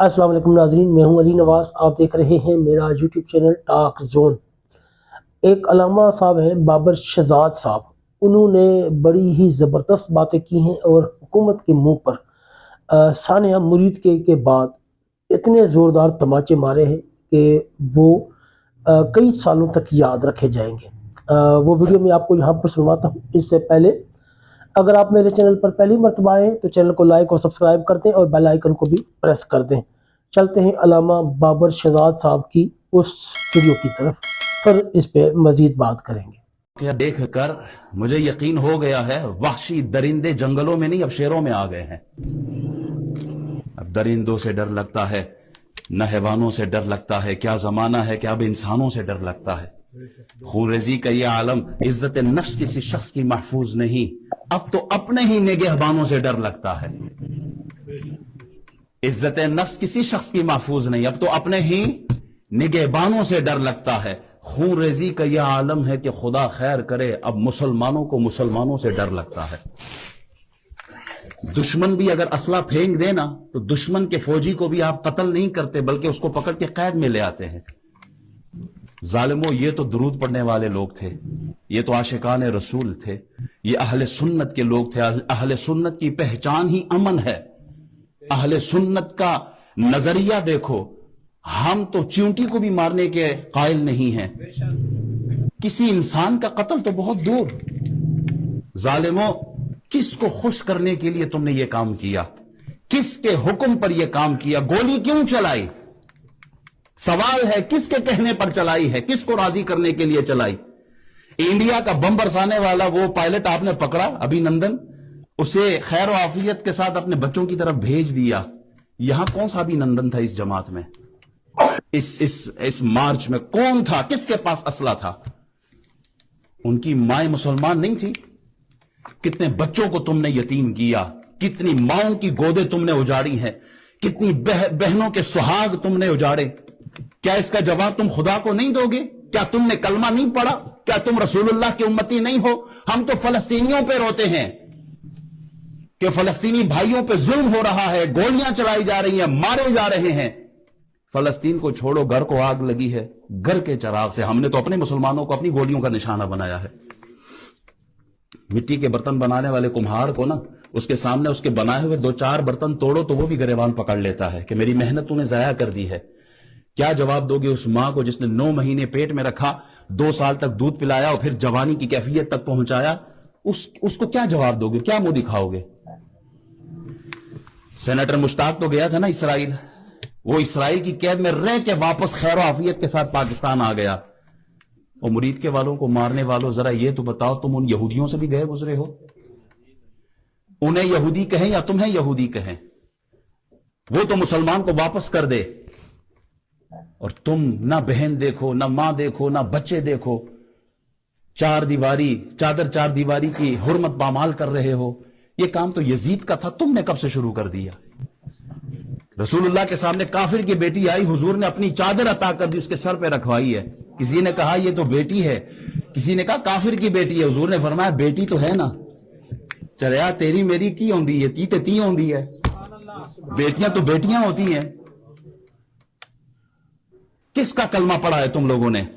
अस्सलाम वालेकुम नाज़रीन, मैं हूं अली नवाज। आप देख रहे हैं मेरा यूट्यूब चैनल टॉक जोन। एक अल्लामा साहब हैं बाबर शहजाद साहब, उन्होंने बड़ी ही ज़बरदस्त बातें की हैं और हुकूमत के मुंह पर सानिया मुरीद के बाद इतने ज़ोरदार तमाचे मारे हैं कि वो कई सालों तक याद रखे जाएंगे। वो वीडियो मैं आपको यहाँ पर सुनवाता हूँ। इससे पहले अगर आप मेरे चैनल पर पहली मर्तबा आए तो चैनल को लाइक और सब्सक्राइब कर दें और बेल आइकन को भी प्रेस कर दें। चलते हैं अल्लामा बाबर शहजाद साहब की उस वीडियो की तरफ, फिर इस पे मजीद बात करेंगे। क्या देख कर मुझे यकीन हो गया है, वहशी दरिंदे जंगलों में नहीं अब शेरों में आ गए हैं। अब दरिंदों से डर लगता है, न हैवानों से डर लगता है। क्या जमाना है कि अब इंसानों से डर लगता है। खूनरेजी का ये आलम, इज्जत नफ्स किसी शख्स की महफूज नहीं, अब तो अपने ही निगहबानों से डर लगता है। इज्जत नफ्स किसी शख्स की महफूज नहीं, अब तो अपने ही निगहबानों से डर लगता है। खूनरेजी का यह आलम है कि खुदा खैर करे, अब मुसलमानों को मुसलमानों से डर लगता है। दुश्मन भी अगर असला फेंक देना तो दुश्मन के फौजी को भी आप कत्ल नहीं करते बल्कि उसको पकड़ के कैद में ले आते हैं। जालिमो, ये तो दुरूद पढ़ने वाले लोग थे, ये तो आशिकान रसूल थे, ये अहले सुन्नत के लोग थे। अहले सुन्नत की पहचान ही अमन है। अहले सुन्नत का नजरिया देखो, हम तो चींटी को भी मारने के कायल नहीं हैं, किसी इंसान का कत्ल तो बहुत दूर। जालिमो, किसको खुश करने के लिए तुमने ये काम किया? किसके हुक्म पर यह काम किया? गोली क्यों चलाई? सवाल है किसके कहने पर चलाई है, किसको राजी करने के लिए चलाई? इंडिया का बम बरसाने वाला वो पायलट आपने पकड़ा अभिनंदन, उसे खैर और आफियत के साथ अपने बच्चों की तरफ भेज दिया। यहां कौन सा अभिनंदन था इस जमात में? इस मार्च में कौन था? किसके पास असला था? उनकी माए मुसलमान नहीं थी? कितने बच्चों को तुमने यतीम किया, कितनी माओं की गोदे तुमने उजाड़ी हैं, कितनी बहनों के सुहाग तुमने उजाड़े। क्या इसका जवाब तुम खुदा को नहीं दोगे? क्या तुमने कलमा नहीं पढ़ा? क्या तुम रसूलुल्लाह के उम्मती नहीं हो? हम तो फलस्तीनियों पे रोते हैं कि फलस्तीनी भाइयों पे जुल्म हो रहा है, गोलियां चलाई जा रही हैं, मारे जा रहे हैं। फलस्तीन को छोड़ो, घर को आग लगी है, घर के चिराग से। हमने तो अपने मुसलमानों को अपनी गोलियों का निशाना बनाया है। मिट्टी के बर्तन बनाने वाले कुम्हार को ना, उसके सामने उसके बनाए हुए 2-4 बर्तन तोड़ो तो वो भी गरेबान पकड़ लेता है कि मेरी मेहनत तूने जाया कर दी है। क्या जवाब दोगे उस मां को जिसने 9 महीने पेट में रखा, 2 साल तक दूध पिलाया और फिर जवानी की कैफियत तक पहुंचाया? उसको क्या जवाब दोगे? क्या मुंह दिखाओगे? सेनेटर मुश्ताक तो गया था ना इसराइल, वो इसराइल की कैद में रह के वापस खैर आफियत के साथ पाकिस्तान आ गया। और मुरीद के वालों को मारने वालों, जरा ये तो बताओ, तुम उन यहूदियों से भी गए गुजरे हो? उन्हें यहूदी कहें या तुम्हें यहूदी कहें, वो तो मुसलमान को वापस कर दे। और तुम ना बहन देखो, ना मां देखो, ना बच्चे देखो, चादर चार दीवारी की हुर्मत पामाल कर रहे हो। यह काम तो यजीद का था, तुमने कब से शुरू कर दिया? रसूलुल्लाह के सामने काफिर की बेटी आई, हुजूर ने अपनी चादर अता कर दी, उसके सर पे रखवाई है। किसी ने कहा ये तो बेटी है, किसी ने कहा काफिर की बेटी है। हुजूर ने फरमाया बेटी तो है ना, चल यार तेरी मेरी की होंदी है, ती ते ती होंदी है, बेटियां तो बेटियां होती हैं। किसका कलमा पढ़ा है तुम लोगों ने?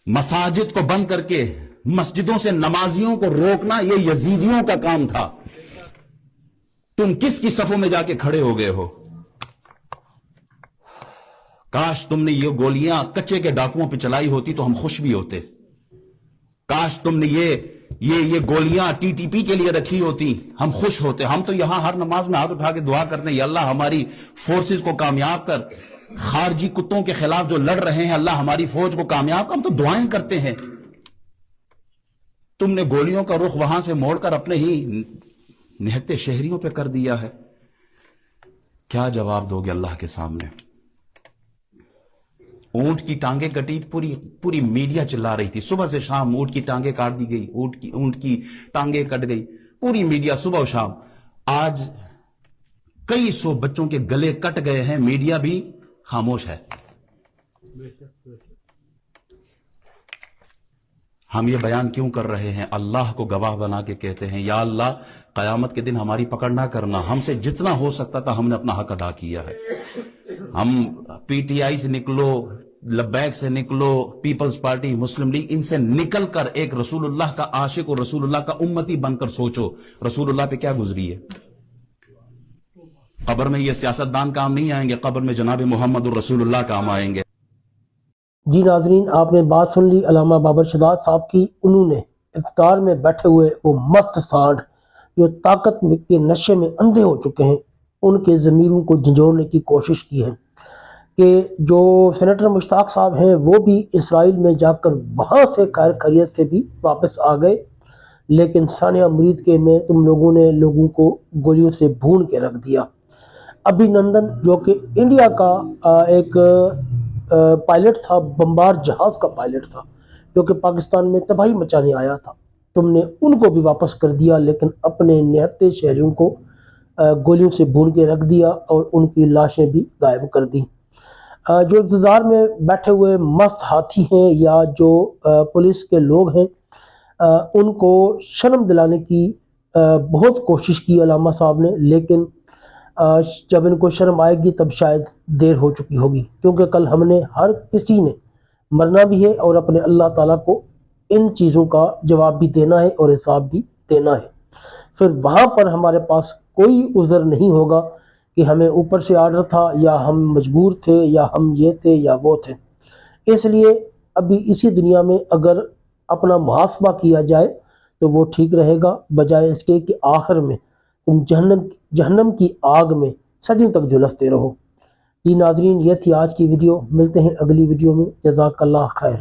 मसाजिद को बंद करके मस्जिदों से नमाजियों को रोकना ये यजीदियों का काम था। तुम किसकी सफों में जाके खड़े हो गए हो? काश तुमने ये गोलियां कच्चे के डाकुओं पे चलाई होती तो हम खुश भी होते। काश तुमने ये गोलियां टीटीपी के लिए रखी होती, हम खुश होते। हम तो यहां हर नमाज में हाथ उठा के दुआ करते हैं, या अल्लाह हमारी फोर्सेस को कामयाब कर, खारजी कुत्तों के खिलाफ जो लड़ रहे हैं अल्लाह हमारी फौज को कामयाब कर। हम तो दुआएं करते हैं। तुमने गोलियों का रुख वहां से मोड़कर अपने ही निहत्ते शहरियों पे कर दिया है। क्या जवाब दोगे अल्लाह के सामने? ऊंट की टांगे कटी, पूरी मीडिया चिल्ला रही थी सुबह से शाम, ऊंट की टांगे काट दी गई, ऊंट की टांगे कट गई, पूरी मीडिया सुबह और शाम। आज कई 100 बच्चों के गले कट गए हैं, मीडिया भी खामोश है। ہم یہ بیان کیوں کر رہے ہیں؟ اللہ کو گواہ بنا کے کہتے ہیں یا اللہ قیامت کے دن ہماری پکڑ نہ کرنا، ہم سے جتنا ہو سکتا تھا ہم نے اپنا حق ادا کیا ہے۔ ہم پی ٹی آئی سے نکلو، لبیک سے نکلو، پیپلز پارٹی، مسلم لیگ، ان سے نکل کر ایک رسول اللہ کا عاشق اور رسول اللہ کا امتی بن کر سوچو رسول اللہ پہ کیا گزری ہے۔ قبر میں یہ سیاستدان کام نہیں آئیں گے، قبر میں جناب محمد الرسول اللہ کام آئیں گے۔ جی ناظرین، آپ نے بات سن لی علامہ بابر شہزاد صاحب کی۔ انہوں نے اقتدار میں بیٹھے ہوئے وہ مست سانڈ جو طاقت کے نشے میں اندھے ہو چکے ہیں، ان کے ضمیروں کو جھنجھوڑنے کی کوشش کی ہے کہ جو سینیٹر مشتاق صاحب ہیں وہ بھی اسرائیل میں جا کر وہاں سے خیر خیریت سے بھی واپس آ گئے، لیکن ثانیہ مرید کے میں تم لوگوں نے لوگوں کو گولیوں سے بھون کے رکھ دیا۔ ابھی نندن جو کہ انڈیا کا ایک پائلٹ تھا، بمبار جہاز کا پائلٹ تھا، جو کہ پاکستان میں تباہی مچانے آیا تھا، تم نے ان کو بھی واپس کر دیا، لیکن اپنے نہتے شہریوں کو گولیوں سے بھون کے رکھ دیا اور ان کی لاشیں بھی غائب کر دی۔ جو اقتدار میں بیٹھے ہوئے مست ہاتھی ہیں یا جو پولیس کے لوگ ہیں، ان کو شرم دلانے کی بہت کوشش کی علامہ صاحب نے، لیکن جب ان کو شرم آئے گی تب شاید دیر ہو چکی ہوگی، کیونکہ کل ہم نے ہر کسی نے مرنا بھی ہے اور اپنے اللہ تعالیٰ کو ان چیزوں کا جواب بھی دینا ہے اور حساب بھی دینا ہے۔ پھر وہاں پر ہمارے پاس کوئی عذر نہیں ہوگا کہ ہمیں اوپر سے آرڈر تھا یا ہم مجبور تھے یا ہم یہ تھے یا وہ تھے۔ اس لیے ابھی اسی دنیا میں اگر اپنا محاسبہ کیا جائے تو وہ ٹھیک رہے گا، بجائے اس کے کہ آخر میں تم جہنم کی آگ میں صدیوں تک جھلستے رہو۔ جی ناظرین، یہ تھی آج کی ویڈیو، ملتے ہیں اگلی ویڈیو میں، جزاک اللہ خیر۔